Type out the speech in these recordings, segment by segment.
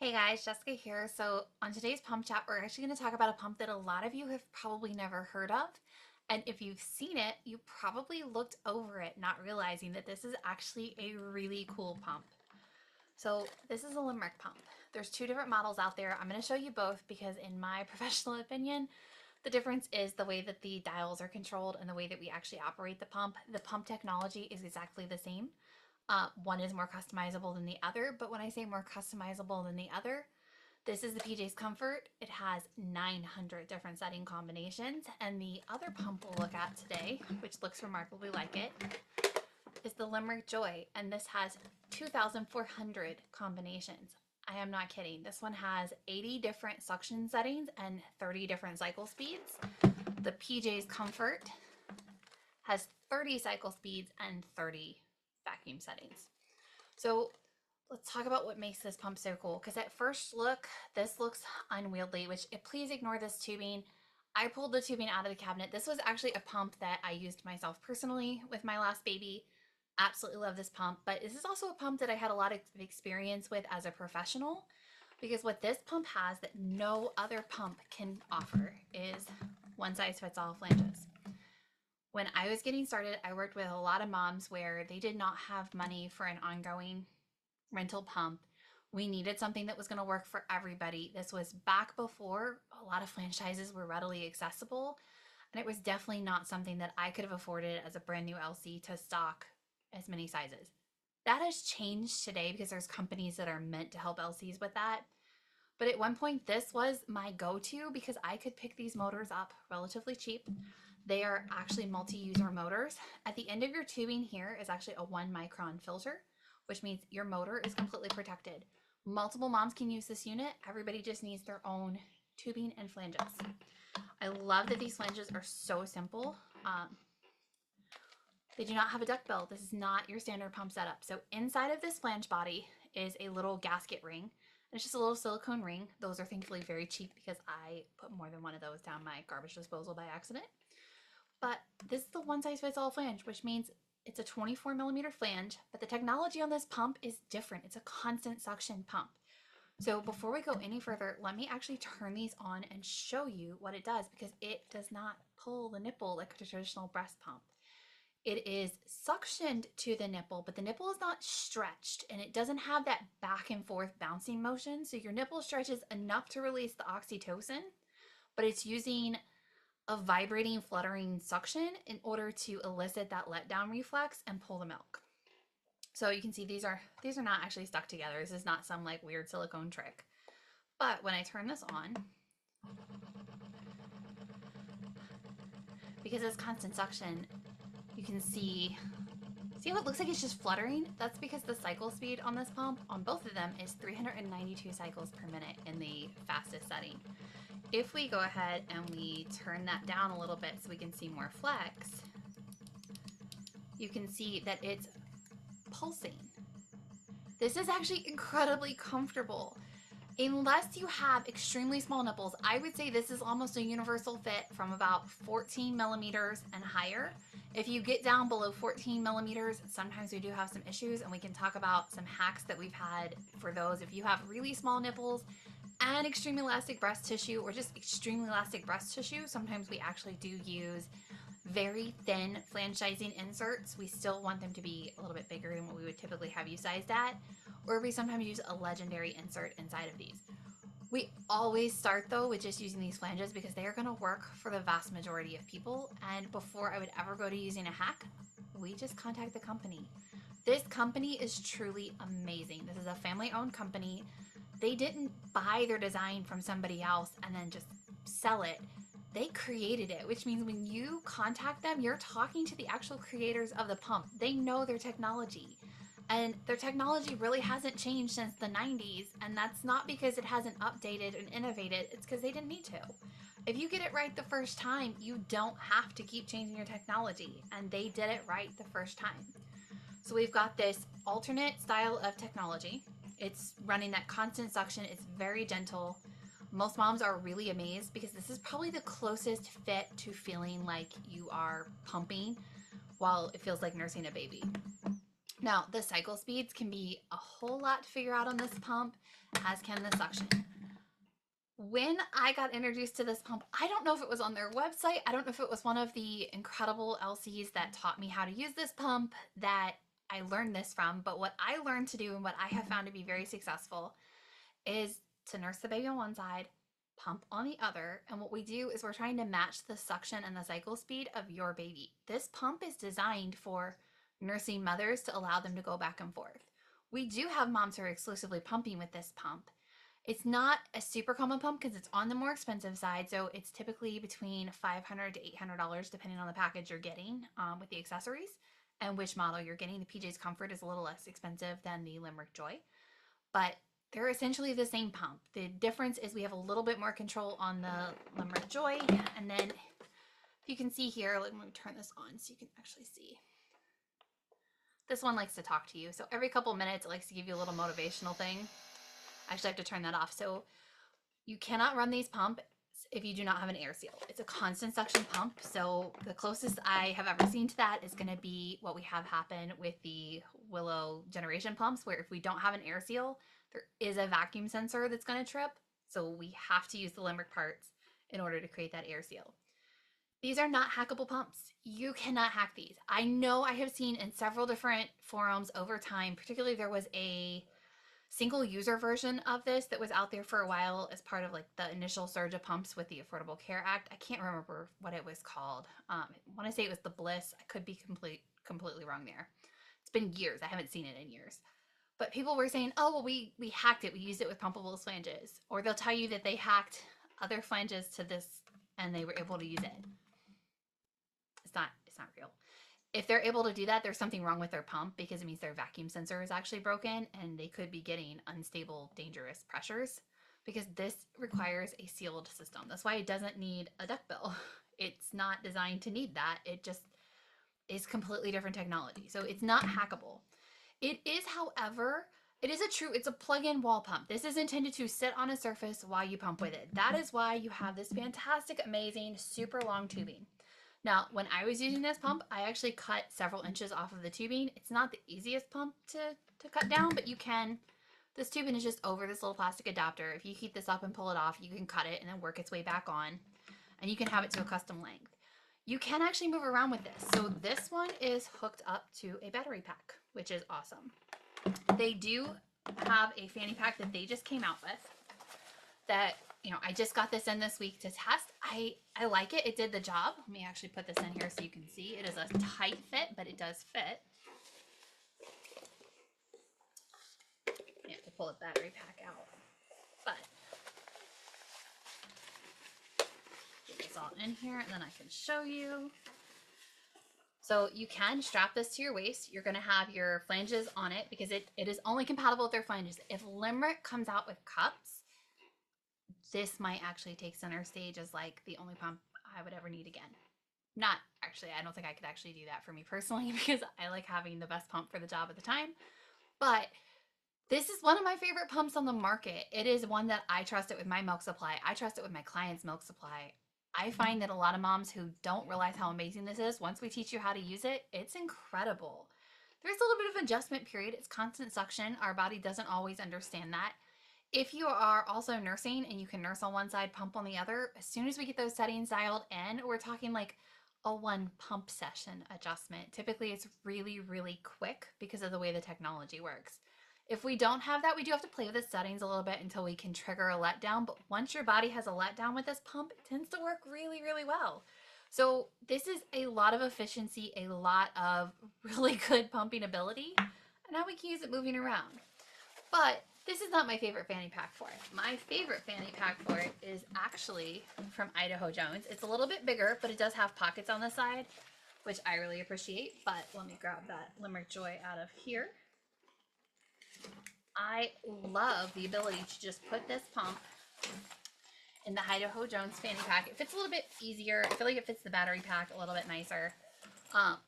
Hey guys, Jessica here. So on today's pump chat, we're actually going to talk about a pump that a lot of you have probably never heard of. And if you've seen it, you probably looked over it, not realizing that this is actually a really cool pump. So this is a Limerick pump. There's two different models out there. I'm going to show you both because in my professional opinion, the difference is the way that the dials are controlled and the way that we actually operate the pump. The pump technology is exactly the same. One is more customizable than the other, but when I say more customizable than the other, this is the PJ's Comfort. It has 900 different setting combinations, and the other pump we'll look at today, which looks remarkably like it, is the Limerick Joy, and this has 2,400 combinations. I am not kidding. This one has 80 different suction settings and 30 different cycle speeds. The PJ's Comfort has 30 cycle speeds and 30 vacuum settings. So let's talk about what makes this pump so cool. Because at first look, this looks unwieldy, which please ignore this tubing. I pulled the tubing out of the cabinet. This was actually a pump that I used myself personally with my last baby. Absolutely love this pump, but this is also a pump that I had a lot of experience with as a professional, because what this pump has that no other pump can offer is one size fits all flanges. When I was getting started, I worked with a lot of moms where they did not have money for an ongoing rental pump. We needed something that was going to work for everybody. This was back before a lot of franchises were readily accessible, and it was definitely not something that I could have afforded as a brand new LC to stock as many sizes. That has changed today because there's companies that are meant to help LCs with that. But at one point, this was my go-to because I could pick these motors up relatively cheap. They are actually multi-user motors. At the end of your tubing here is actually a 1 micron filter, which means your motor is completely protected. Multiple moms can use this unit. Everybody just needs their own tubing and flanges. I love that these flanges are so simple. They do not have a duct bill. This is not your standard pump setup. So inside of this flange body is a little gasket ring. It's just a little silicone ring. Those are thankfully very cheap because I put more than one of those down my garbage disposal by accident. But this is the one size fits all flange, which means it's a 24 millimeter flange, but the technology on this pump is different. It's a constant suction pump. So before we go any further, let me actually turn these on and show you what it does, because it does not pull the nipple like a traditional breast pump. It is suctioned to the nipple, but the nipple is not stretched, and it doesn't have that back and forth bouncing motion. So your nipple stretches enough to release the oxytocin, but it's using a vibrating, fluttering suction in order to elicit that letdown reflex and pull the milk. So you can see these are not actually stuck together. This is not some like weird silicone trick. But when I turn this on, because it's constant suction, you can see how it looks like it's just fluttering? That's because the cycle speed on this pump, on both of them, is 392 cycles per minute in the fastest setting. If we go ahead and we turn that down a little bit so we can see more flex, you can see that it's pulsing. This is actually incredibly comfortable. Unless you have extremely small nipples, I would say this is almost a universal fit from about 14 millimeters and higher. If you get down below 14 millimeters, sometimes we do have some issues, and we can talk about some hacks that we've had for those. If you have really small nipples and extreme elastic breast tissue, or just extremely elastic breast tissue, sometimes we actually do use very thin flangizing inserts. We still want them to be a little bit bigger than what we would typically have you sized at, or we sometimes use a legendary insert inside of these. We always start though with just using these flanges because they are going to work for the vast majority of people. And before I would ever go to using a hack, we just contact the company. This company is truly amazing. This is a family-owned company. They didn't buy their design from somebody else and then just sell it. They created it, which means when you contact them, you're talking to the actual creators of the pump. They know their technology. And their technology really hasn't changed since the 90s, and that's not because it hasn't updated and innovated. It's because they didn't need to. If you get it right the first time, you don't have to keep changing your technology, and they did it right the first time. So we've got this alternate style of technology. It's running that constant suction. It's very gentle. Most moms are really amazed because this is probably the closest fit to feeling like you are pumping while it feels like nursing a baby. Now, the cycle speeds can be a whole lot to figure out on this pump, as can the suction. When I got introduced to this pump, I don't know if it was on their website. I don't know if it was one of the incredible LCs that taught me how to use this pump that I learned this from. But what I learned to do and what I have found to be very successful is to nurse the baby on one side, pump on the other. And what we do is we're trying to match the suction and the cycle speed of your baby. This pump is designed for nursing mothers to allow them to go back and forth. We do have moms who are exclusively pumping with this pump. It's not a super common pump because it's on the more expensive side. So it's typically between $500 to $800 depending on the package you're getting with the accessories and which model you're getting. The PJ's Comfort is a little less expensive than the Limerick Joy, but they're essentially the same pump. The difference is we have a little bit more control on the Limerick Joy. And then if you can see here, let me turn this on so you can actually see. This one likes to talk to you. So every couple of minutes, it likes to give you a little motivational thing. I actually have to turn that off. So you cannot run these pumps if you do not have an air seal. It's a constant suction pump. So the closest I have ever seen to that is going to be what we have happen with the Willow generation pumps, where if we don't have an air seal, there is a vacuum sensor that's going to trip. So we have to use the Limerick parts in order to create that air seal. These are not hackable pumps. You cannot hack these. I know I have seen in several different forums over time, particularly there was a single user version of this that was out there for a while as part of like the initial surge of pumps with the Affordable Care Act. I can't remember what it was called. I want to say it was the Bliss. I could be completely wrong there. It's been years. I haven't seen it in years. But people were saying, oh, well, we hacked it. We used it with pumpable flanges. Or they'll tell you that they hacked other flanges to this and they were able to use it. It's not real. If they're able to do that, there's something wrong with their pump because it means their vacuum sensor is actually broken and they could be getting unstable, dangerous pressures because this requires a sealed system. That's why it doesn't need a duckbill. It's not designed to need that. It just is completely different technology. So it's not hackable. It is, however, it's a plug-in wall pump. This is intended to sit on a surface while you pump with it. That is why you have this fantastic, amazing, super long tubing. Now, when I was using this pump, I actually cut several inches off of the tubing. It's not the easiest pump to cut down, but you can. This tubing is just over this little plastic adapter. If you heat this up and pull it off, you can cut it and then work its way back on. And you can have it to a custom length. You can actually move around with this. So this one is hooked up to a battery pack, which is awesome. They do have a fanny pack that they just came out with that, I just got this in this week to test. I like it. It did the job. Let me actually put this in here so you can see. It is a tight fit, but it does fit. You have to pull the battery pack out. But get this all in here and then I can show you. So you can strap this to your waist. You're going to have your flanges on it because it is only compatible with their flanges. If Limerick comes out with cups, this might actually take center stage as like the only pump I would ever need again. Not actually, I don't think I could actually do that for me personally because I like having the best pump for the job at the time. But this is one of my favorite pumps on the market. It is one that I trust it with my milk supply. I trust it with my clients' milk supply. I find that a lot of moms who don't realize how amazing this is, once we teach you how to use it, it's incredible. There's a little bit of adjustment period. It's constant suction. Our body doesn't always understand that. If you are also nursing and you can nurse on one side, pump on the other, as soon as we get those settings dialed in, we're talking like a one pump session adjustment. Typically it's really, really quick because of the way the technology works. If we don't have that, we do have to play with the settings a little bit until we can trigger a letdown. But once your body has a letdown with this pump, it tends to work really, really well. So this is a lot of efficiency, a lot of really good pumping ability. And now we can use it moving around. But this is not my favorite fanny pack for it. My favorite fanny pack for it is actually from Idaho Jones. It's a little bit bigger, but it does have pockets on the side, which I really appreciate. But let me grab that Limerick Joy out of here. I love the ability to just put this pump in the Idaho Jones fanny pack. It fits a little bit easier. I feel like it fits the battery pack a little bit nicer.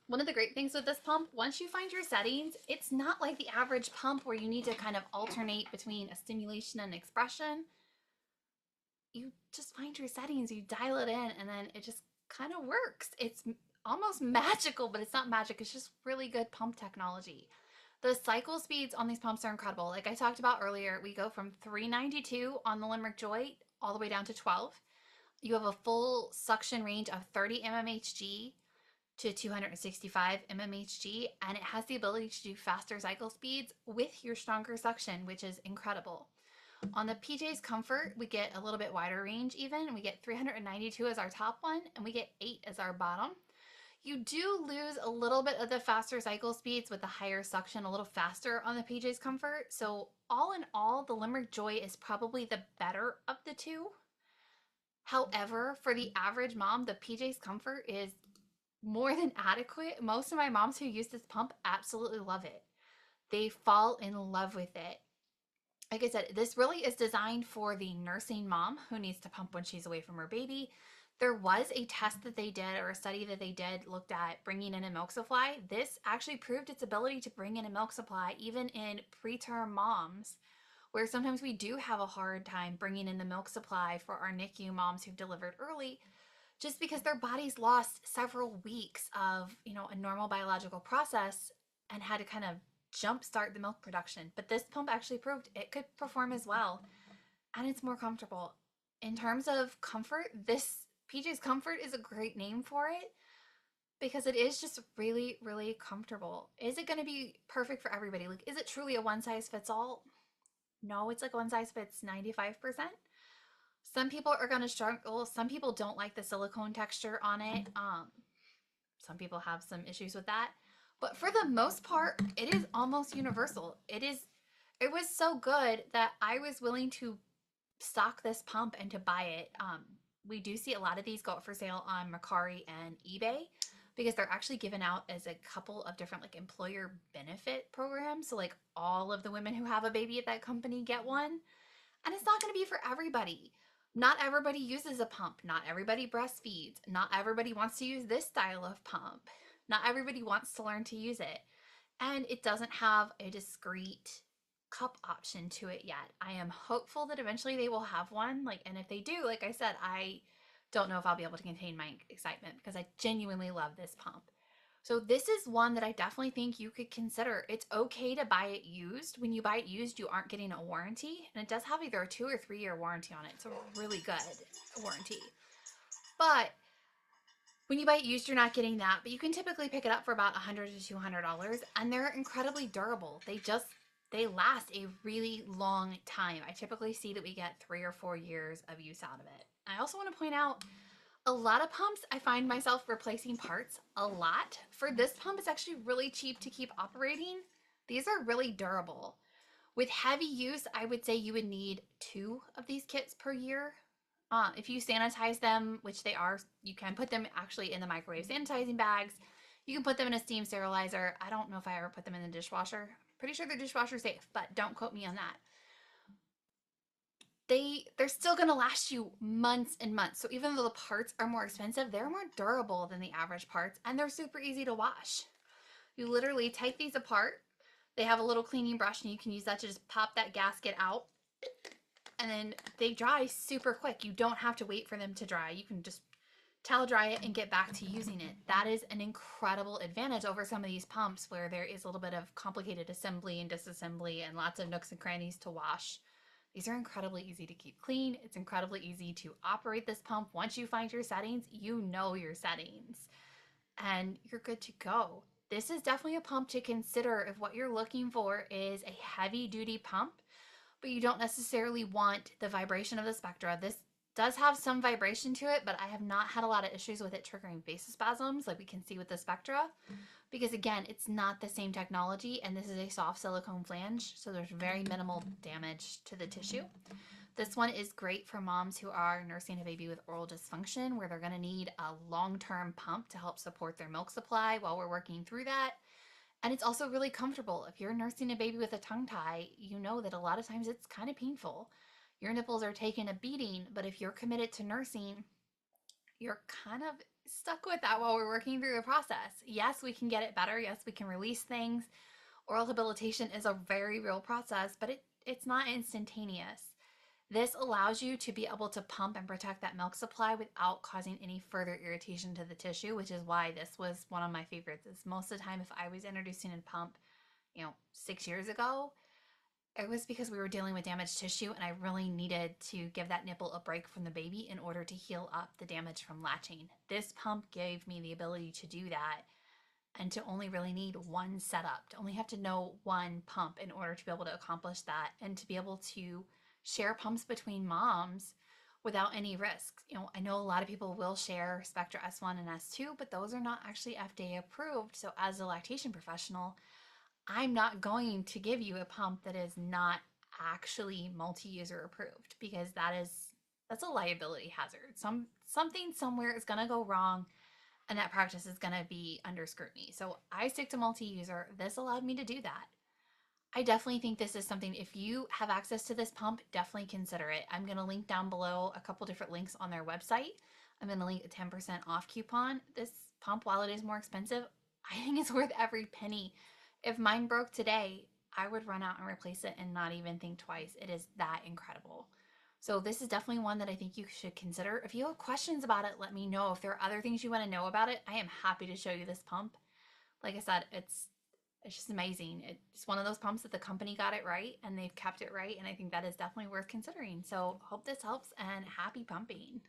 One of the great things with this pump, once you find your settings, it's not like the average pump where you need to kind of alternate between a stimulation and expression. You just find your settings, you dial it in, and then it just kind of works. It's almost magical, but it's not magic. It's just really good pump technology. The cycle speeds on these pumps are incredible. Like I talked about earlier, we go from 392 on the Limerick Joy all the way down to 12. You have a full suction range of 30 mmHg to 265 mmHg, and it has the ability to do faster cycle speeds with your stronger suction, which is incredible. On the PJ's Comfort, we get a little bit wider range even. We get 392 as our top one, and we get 8 as our bottom. You do lose a little bit of the faster cycle speeds with the higher suction, a little faster on the PJ's Comfort. So all in all, the Limerick Joy is probably the better of the two. However, for the average mom, the PJ's Comfort is more than adequate. Most of my moms who use this pump absolutely love it. They fall in love with it. Like I said, this really is designed for the nursing mom who needs to pump when she's away from her baby. There was a test that they did, or a study that they did, looked at bringing in a milk supply. This actually proved its ability to bring in a milk supply even in preterm moms, where sometimes we do have a hard time bringing in the milk supply for our NICU moms who've delivered early, just because their bodies lost several weeks of, a normal biological process and had to kind of jumpstart the milk production. But this pump actually proved it could perform as well, and it's more comfortable. In terms of comfort, this PJ's Comfort is a great name for it because it is just really, really comfortable. Is it going to be perfect for everybody? Like, is it truly a one size fits all? No, it's like one size fits 95%. Some people are going to struggle. Some people don't like the silicone texture on it. Some people have some issues with that. But for the most part, it is almost universal. It was so good that I was willing to stock this pump and to buy it. We do see a lot of these go up for sale on Mercari and eBay because they're actually given out as a couple of different like employer benefit programs. So like all of the women who have a baby at that company get one. And it's not going to be for everybody. Not everybody uses a pump. Not everybody breastfeeds. Not everybody wants to use this style of pump. Not everybody wants to learn to use it. And it doesn't have a discrete cup option to it yet. I am hopeful that eventually they will have one. And if they do, like I said, I don't know if I'll be able to contain my excitement because I genuinely love this pump. So this is one that I definitely think you could consider. It's okay to buy it used. When you buy it used, you aren't getting a warranty. And it does have either a 2 or 3 year warranty on it. It's a really good warranty. But when you buy it used, you're not getting that. But you can typically pick it up for about $100 to $200. And they're incredibly durable. They last a really long time. I typically see that we get 3 or 4 years of use out of it. I also want to point out a lot of pumps, I find myself replacing parts a lot. For this pump, it's actually really cheap to keep operating. These are really durable. With heavy use, I would say you would need 2 of these kits per year. If you sanitize them, which they are, you can put them actually in the microwave sanitizing bags. You can put them in a steam sterilizer. I don't know if I ever put them in the dishwasher. Pretty sure they're dishwasher safe, but don't quote me on that. They're still going to last you months and months. So even though the parts are more expensive, they're more durable than the average parts, and they're super easy to wash. You literally take these apart. They have a little cleaning brush, and you can use that to just pop that gasket out, and then they dry super quick. You don't have to wait for them to dry. You can just towel dry it and get back to using it. That is an incredible advantage over some of these pumps where there is a little bit of complicated assembly and disassembly and lots of nooks and crannies to wash. These are incredibly easy to keep clean. It's incredibly easy to operate this pump. Once you find your settings, you know your settings and you're good to go. This is definitely a pump to consider if what you're looking for is a heavy duty pump, but you don't necessarily want the vibration of the Spectra. This does have some vibration to it, but I have not had a lot of issues with it triggering vasospasms like we can see with the Spectra. Because again, it's not the same technology, and this is a soft silicone flange, so there's very minimal damage to the tissue. This one is great for moms who are nursing a baby with oral dysfunction, where they're going to need a long-term pump to help support their milk supply while we're working through that. And it's also really comfortable. If you're nursing a baby with a tongue tie, you know that a lot of times it's kind of painful. Your nipples are taking a beating, but if you're committed to nursing, you're kind of stuck with that while we're working through the process. Yes, we can get it better. Yes, we can release things. Oral habilitation is a very real process, but it's not instantaneous. This allows you to be able to pump and protect that milk supply without causing any further irritation to the tissue, which is why this was one of my favorites. Is most of the time, if I was introducing a pump 6 years ago, it was because we were dealing with damaged tissue and I really needed to give that nipple a break from the baby in order to heal up the damage from latching. This pump gave me the ability to do that and to only really need one setup, to only have to know one pump in order to be able to accomplish that and to be able to share pumps between moms without any risks. I know a lot of people will share Spectra S1 and S2, but those are not actually FDA approved. So as a lactation professional, I'm not going to give you a pump that is not actually multi-user approved because that's a liability hazard. Something somewhere is going to go wrong and that practice is going to be under scrutiny. So I stick to multi-user. This allowed me to do that. I definitely think this is something, if you have access to this pump, definitely consider it. I'm going to link down below a couple different links on their website. I'm going to link a 10% off coupon. This pump, while it is more expensive, I think it's worth every penny. If mine broke today, I would run out and replace it and not even think twice. It is that incredible. So this is definitely one that I think you should consider. If you have questions about it, let me know. If there are other things you want to know about it, I am happy to show you this pump. Like I said, it's just amazing. It's one of those pumps that the company got it right and they've kept it right. And I think that is definitely worth considering. So hope this helps and happy pumping.